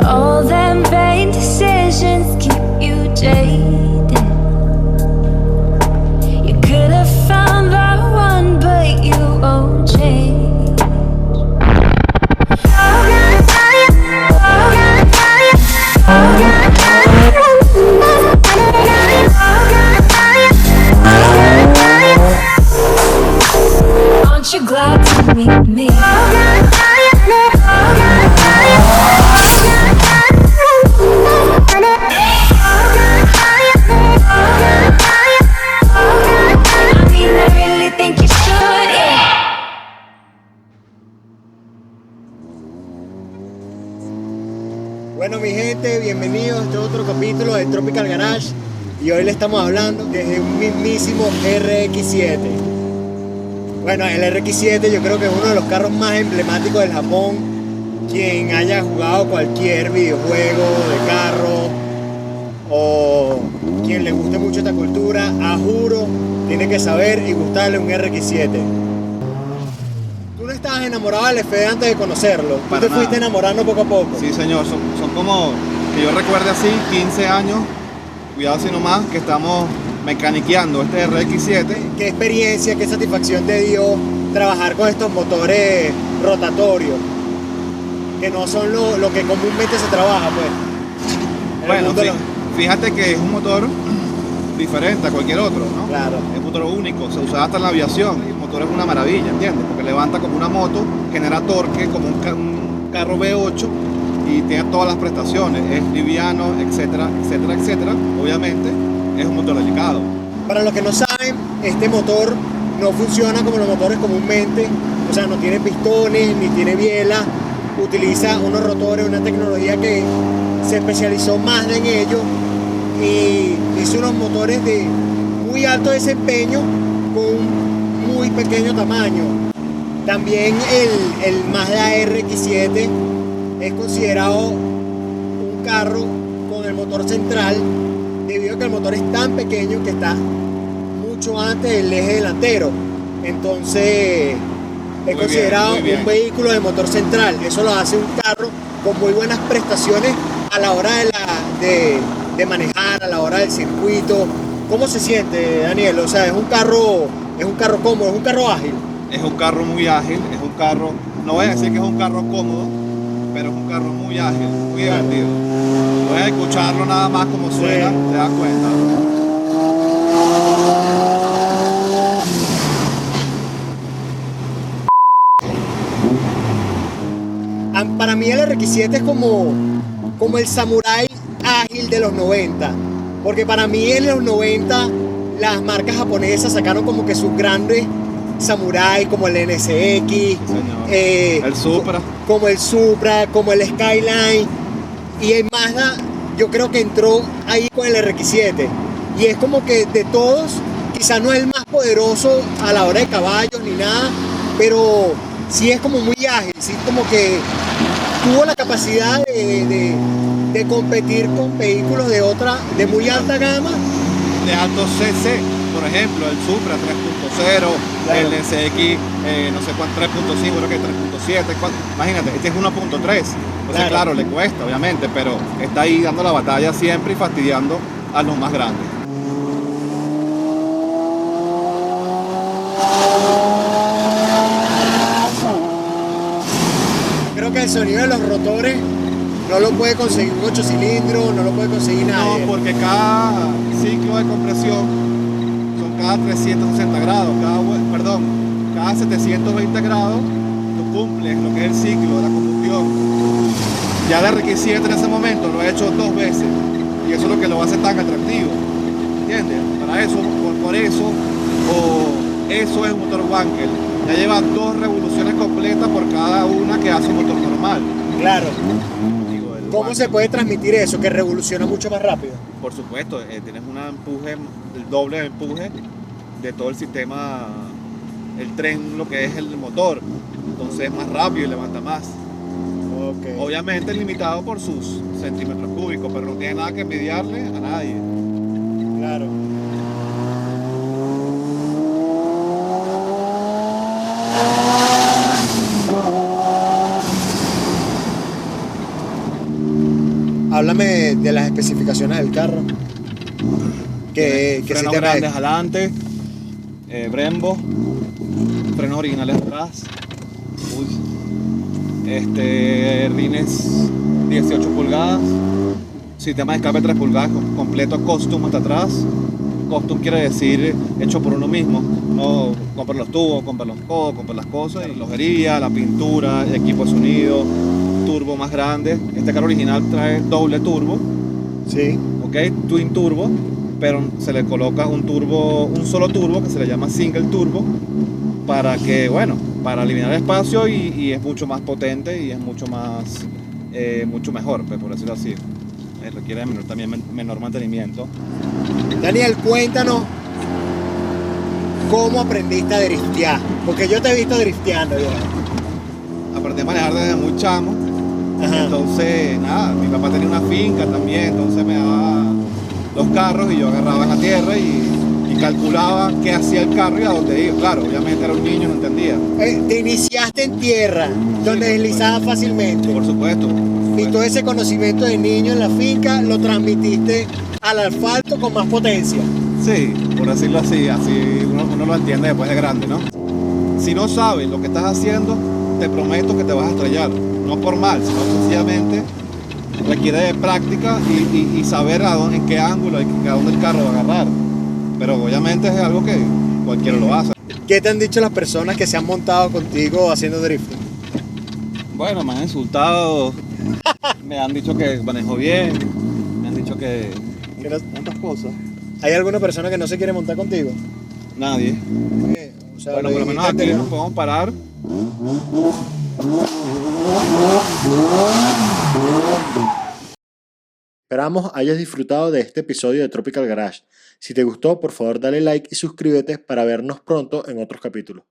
All them vain decisions keep you jaded. You could have found the one, but you won't change. Aren't you glad to meet me? Bueno, mi gente, bienvenidos a este otro capítulo de Tropical Garage. Y hoy le estamos hablando desde un mismísimo RX-7. Bueno, el RX-7 yo creo que es uno de los carros más emblemáticos del Japón. Quien haya jugado cualquier videojuego de carro o quien le guste mucho esta cultura, a juro, tiene que saber y gustarle un RX-7. Tú no estabas enamorado del FD antes de conocerlo, tú te fuiste enamorando poco a poco. Sí, señor, son como, que yo recuerde así, 15 años, cuidado si no más, que estamos mecaniqueando este RX-7. ¿Qué experiencia, qué satisfacción te dio trabajar con estos motores rotatorios? Que no son lo que comúnmente se trabaja, pues. Bueno, fíjate que es un motor diferente a cualquier otro, ¿no? Claro. Es un motor único, se usa hasta en la aviación. El motor es una maravilla, ¿entiendes? Porque levanta como una moto, genera torque como un carro V8 y tiene todas las prestaciones. Es liviano, etcétera, etcétera, etcétera. Obviamente es un motor delicado. Para los que no saben, este motor no funciona como los motores comúnmente. O sea, no tiene pistones, ni tiene biela. Utiliza unos rotores, una tecnología que se especializó más en ello y hizo unos motores de muy alto desempeño con un muy pequeño tamaño. También el Mazda RX-7 es considerado un carro con el motor central debido a que el motor es tan pequeño que está mucho antes del eje delantero. Entonces es considerado un vehículo de motor central. Eso lo hace un carro con muy buenas prestaciones a la hora de manejar, a la hora del circuito. ¿Cómo se siente, Daniel? O sea, es un carro cómodo, es un carro ágil. Es un carro muy ágil, es un carro, no voy a decir que es un carro cómodo, pero es un carro muy ágil, muy divertido. Puedes escucharlo nada más como suena, te das cuenta. Para mí el RX-7 es como el samurái ágil de los 90, porque para mí en los 90 las marcas japonesas sacaron como que sus grandes samuráis, como el NSX, el Supra, como el Skyline, y el Mazda yo creo que entró ahí con el RX-7, y es como que de todos, quizás no es el más poderoso a la hora de caballos ni nada, pero sí es como muy ágil, sí como que tuvo la capacidad de competir con vehículos de muy alta gama. De alto CC, por ejemplo, el Supra 3.0, claro. El NSX, no sé cuánto, 3.5, creo que 3.7, imagínate, este es 1.3. Entonces, claro, le cuesta, obviamente, pero está ahí dando la batalla siempre y fastidiando a los más grandes. Creo que el sonido de los rotores no lo puede conseguir un 8 cilindros, no lo puede conseguir nadie. No, porque cada ciclo de compresión son cada 360 grados, cada 720 grados tú cumples lo que es el ciclo de la combustión. Ya el RX-7 en ese momento lo he hecho 2 veces y eso es lo que lo hace tan atractivo, ¿entiendes? Para eso, por eso, eso es un motor Wankel. Ya lleva 2 revoluciones completas por cada una que hace un motor normal. Claro. ¿Cómo se puede transmitir eso? Que revoluciona mucho más rápido. Por supuesto, tienes un empuje, el doble de empuje de todo el sistema, el tren, lo que es el motor. Entonces es más rápido y levanta más. Okay. Obviamente limitado por sus centímetros cúbicos, pero no tiene nada que envidiarle a nadie. Claro. Háblame de las especificaciones del carro. Que sí Frenos te grandes adelante, Brembo, frenos originales atrás, rines 18 pulgadas, sistema de escape 3 pulgadas completo custom hasta atrás. Custom quiere decir hecho por uno mismo, no comprar los tubos, comprar los codos, comprar las cosas, y la relojería, la pintura, el equipo de sonido, turbo más grande. Este carro original trae doble turbo, Sí. ¿ok? Twin turbo, pero se le coloca un solo turbo que se le llama single turbo para que, bueno, para eliminar espacio y es mucho más potente y es mucho mejor, pues, por decirlo así. Requiere menor mantenimiento. Daniel, cuéntanos cómo aprendiste a driftear. Porque yo te he visto drifteando ya. Aprendí a manejar desde muy chamo. Ajá. Entonces, nada, mi papá tenía una finca también, entonces me daba los carros y yo agarraba en la tierra y calculaba qué hacía el carro y a dónde iba. Claro, obviamente era un niño, no entendía. Te iniciaste en tierra, donde por deslizabas fácilmente. Por supuesto. Y todo ese conocimiento de niño en la finca lo transmitiste al asfalto con más potencia. Sí, por decirlo así uno lo entiende después de grande, ¿no? Si no sabes lo que estás haciendo, te prometo que te vas a estrellar. No por mal, sino sencillamente requiere de práctica y saber en qué ángulo y a dónde el carro va a agarrar. Pero obviamente es algo que cualquiera lo hace. ¿Qué te han dicho las personas que se han montado contigo haciendo drifting? Bueno, me han insultado, me han dicho que manejo bien, me han dicho que Que no- tantas cosas. ¿Hay alguna persona que no se quiere montar contigo? Nadie. O sea, Bueno, por lo menos dijiste aquí anterior. nos podemos parar. Esperamos hayas disfrutado de este episodio de Tropical Garage. Si te gustó, por favor dale like y suscríbete para vernos pronto en otros capítulos.